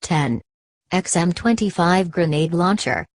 10. XM-25 Grenade Launcher.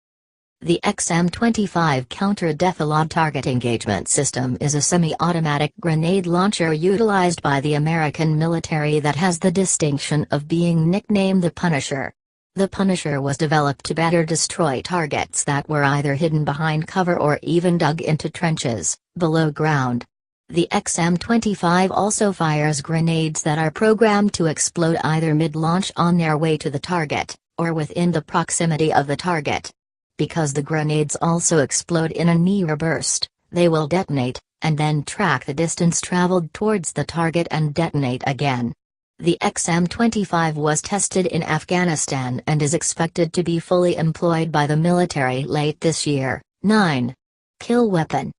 The XM-25 Counter-Defilade Target Engagement System is a semi-automatic grenade launcher utilized by the American military that has the distinction of being nicknamed the Punisher. The Punisher was developed to better destroy targets that were either hidden behind cover or even dug into trenches, below ground. The XM-25 also fires grenades that are programmed to explode either mid-launch on their way to the target, or within the proximity of the target. Because the grenades also explode in a near burst, they will detonate, and then track the distance traveled towards the target and detonate again. The XM-25 was tested in Afghanistan and is expected to be fully employed by the military late this year. 9. Kill weapon.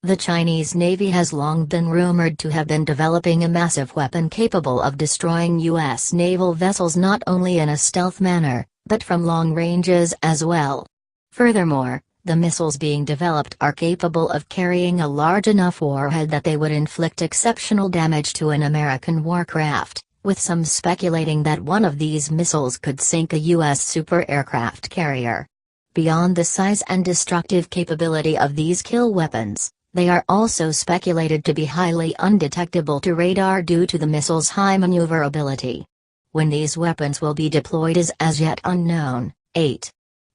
The Chinese Navy has long been rumored to have been developing a massive weapon capable of destroying U.S. naval vessels not only in a stealth manner, but from long ranges as well. Furthermore, the missiles being developed are capable of carrying a large enough warhead that they would inflict exceptional damage to an American warcraft, with some speculating that one of these missiles could sink a U.S. super aircraft carrier. Beyond the size and destructive capability of these kill weapons, they are also speculated to be highly undetectable to radar due to the missile's high maneuverability. When these weapons will be deployed is as yet unknown. 8.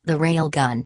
The railgun.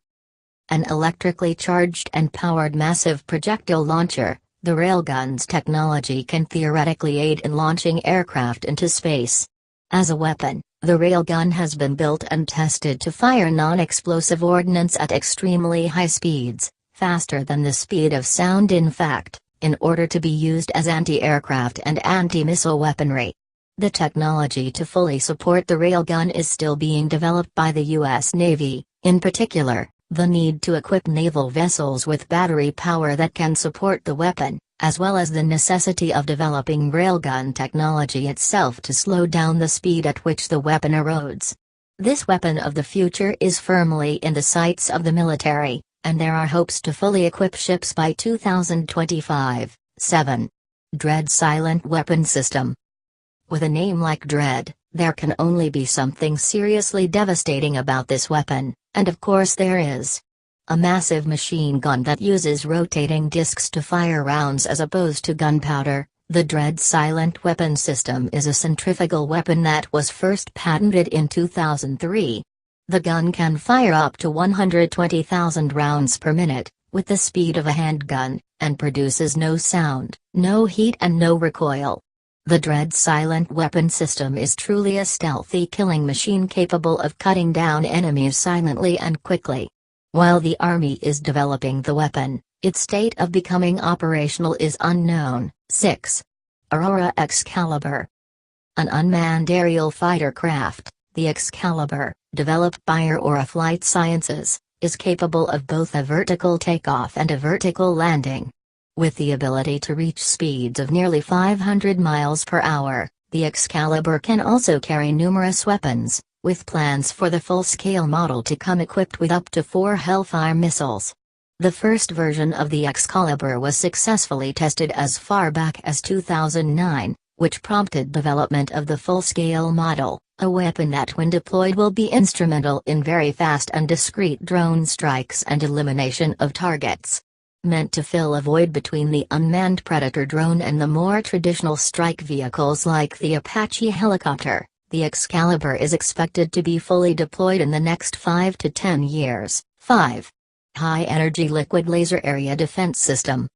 An electrically charged and powered massive projectile launcher, the railgun's technology can theoretically aid in launching aircraft into space. As a weapon, the railgun has been built and tested to fire non-explosive ordnance at extremely high speeds, faster than the speed of sound in fact, in order to be used as anti-aircraft and anti-missile weaponry. The technology to fully support the railgun is still being developed by the U.S. Navy, in particular, the need to equip naval vessels with battery power that can support the weapon, as well as the necessity of developing railgun technology itself to slow down the speed at which the weapon erodes. This weapon of the future is firmly in the sights of the military, and there are hopes to fully equip ships by 2025. 7. Dread Silent Weapon System. With a name like Dread, there can only be something seriously devastating about this weapon, and of course there is. A massive machine gun that uses rotating discs to fire rounds as opposed to gunpowder, the Dread Silent Weapon System is a centrifugal weapon that was first patented in 2003. The gun can fire up to 120,000 rounds per minute, with the speed of a handgun, and produces no sound, no heat and no recoil. The Dread Silent Weapon System is truly a stealthy killing machine capable of cutting down enemies silently and quickly. While the Army is developing the weapon, its state of becoming operational is unknown. 6. Aurora Excalibur. An unmanned aerial fighter craft, the Excalibur, developed by Aurora Flight Sciences, is capable of both a vertical takeoff and a vertical landing. With the ability to reach speeds of nearly 500 miles per hour, the Excalibur can also carry numerous weapons, with plans for the full-scale model to come equipped with up to 4 Hellfire missiles. The first version of the Excalibur was successfully tested as far back as 2009, which prompted development of the full-scale model, a weapon that when deployed will be instrumental in very fast and discreet drone strikes and elimination of targets. Meant to fill a void between the unmanned Predator drone and the more traditional strike vehicles like the Apache helicopter, the Excalibur is expected to be fully deployed in the next 5 to 10 years. 5. High-Energy Liquid Laser Area Defense System.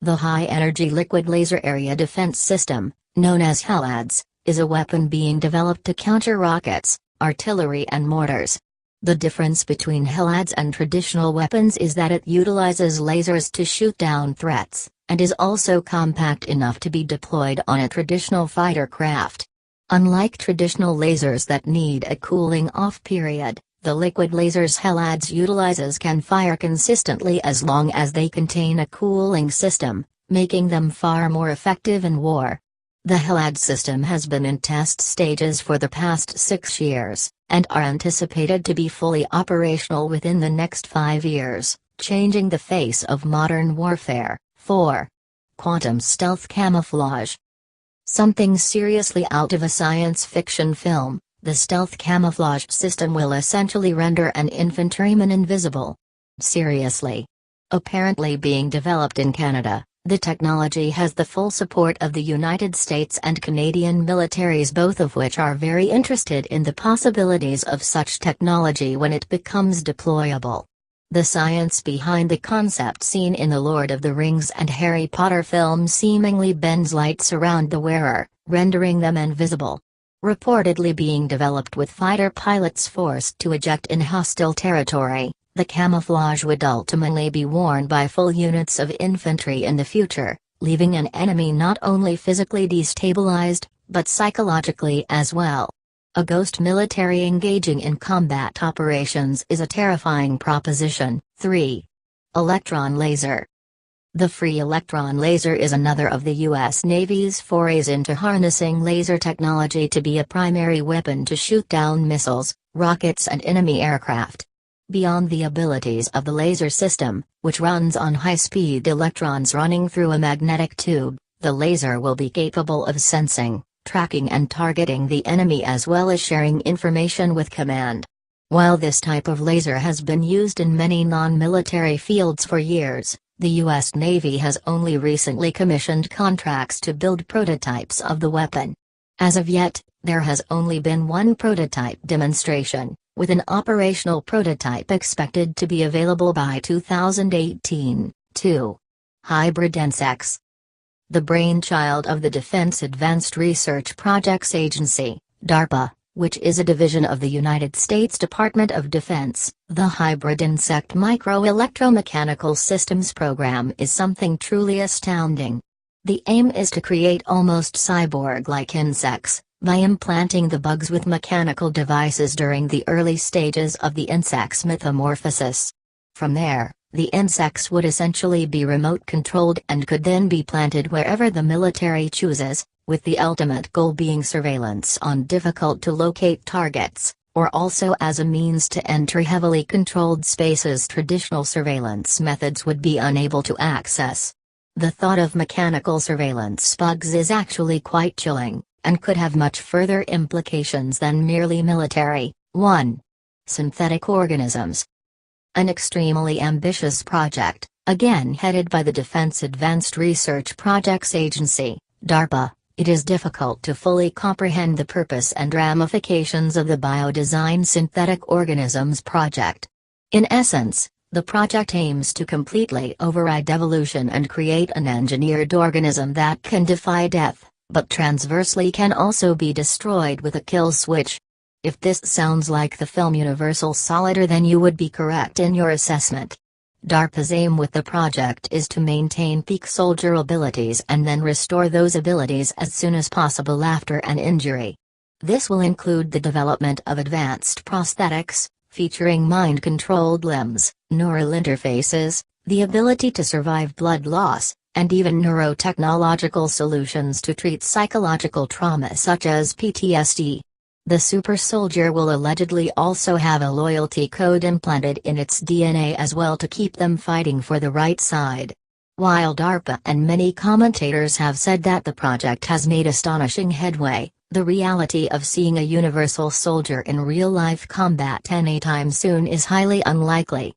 The High-Energy Liquid Laser Area Defense System, known as HELADS, is a weapon being developed to counter rockets, artillery and mortars. The difference between HELADS and traditional weapons is that it utilizes lasers to shoot down threats, and is also compact enough to be deployed on a traditional fighter craft. Unlike traditional lasers that need a cooling-off period, the liquid lasers HELADS utilizes can fire consistently as long as they contain a cooling system, making them far more effective in war. The HELAD system has been in test stages for the past 6 years, and are anticipated to be fully operational within the next 5 years, changing the face of modern warfare. 4. Quantum Stealth Camouflage. Something seriously out of a science fiction film, The stealth camouflage system will essentially render an infantryman invisible. Seriously. Apparently being developed in Canada, the technology has the full support of the United States and Canadian militaries, both of which are very interested in the possibilities of such technology when it becomes deployable. The science behind the concept seen in the Lord of the Rings and Harry Potter films seemingly bends lights around the wearer, rendering them invisible. Reportedly being developed with fighter pilots forced to eject in hostile territory, the camouflage would ultimately be worn by full units of infantry in the future, leaving an enemy not only physically destabilized, but psychologically as well. A ghost military engaging in combat operations is a terrifying proposition. 3. Electron laser. The free electron laser is another of the U.S. Navy's forays into harnessing laser technology to be a primary weapon to shoot down missiles, rockets and enemy aircraft. Beyond the abilities of the laser system, which runs on high-speed electrons running through a magnetic tube, the laser will be capable of sensing, tracking and targeting the enemy as well as sharing information with command. While this type of laser has been used in many non-military fields for years, the U.S. Navy has only recently commissioned contracts to build prototypes of the weapon. As of yet, there has only been one prototype demonstration, with an operational prototype expected to be available by 2018. 2. Hybrid insects. The brainchild of the Defense Advanced Research Projects Agency, DARPA, which is a division of the United States Department of Defense, the Hybrid Insect Microelectromechanical Systems program is something truly astounding. The aim is to create almost cyborg-like insects, by implanting the bugs with mechanical devices during the early stages of the insect's metamorphosis. From there, the insects would essentially be remote-controlled and could then be planted wherever the military chooses, with the ultimate goal being surveillance on difficult-to-locate targets, or also as a means to enter heavily controlled spaces traditional surveillance methods would be unable to access. The thought of mechanical surveillance bugs is actually quite chilling, and could have much further implications than merely military. 1. Synthetic organisms. An extremely ambitious project, again headed by the Defense Advanced Research Projects Agency, DARPA. It is difficult to fully comprehend the purpose and ramifications of the Biodesign Synthetic Organisms project. In essence, the project aims to completely override evolution and create an engineered organism that can defy death, but transversely can also be destroyed with a kill switch. If this sounds like the film Universal Soldier, then you would be correct in your assessment. DARPA's aim with the project is to maintain peak soldier abilities and then restore those abilities as soon as possible after an injury. This will include the development of advanced prosthetics, featuring mind-controlled limbs, neural interfaces, the ability to survive blood loss, and even neurotechnological solutions to treat psychological trauma such as PTSD. The super soldier will allegedly also have a loyalty code implanted in its DNA as well to keep them fighting for the right side. While DARPA and many commentators have said that the project has made astonishing headway, the reality of seeing a universal soldier in real-life combat anytime soon is highly unlikely.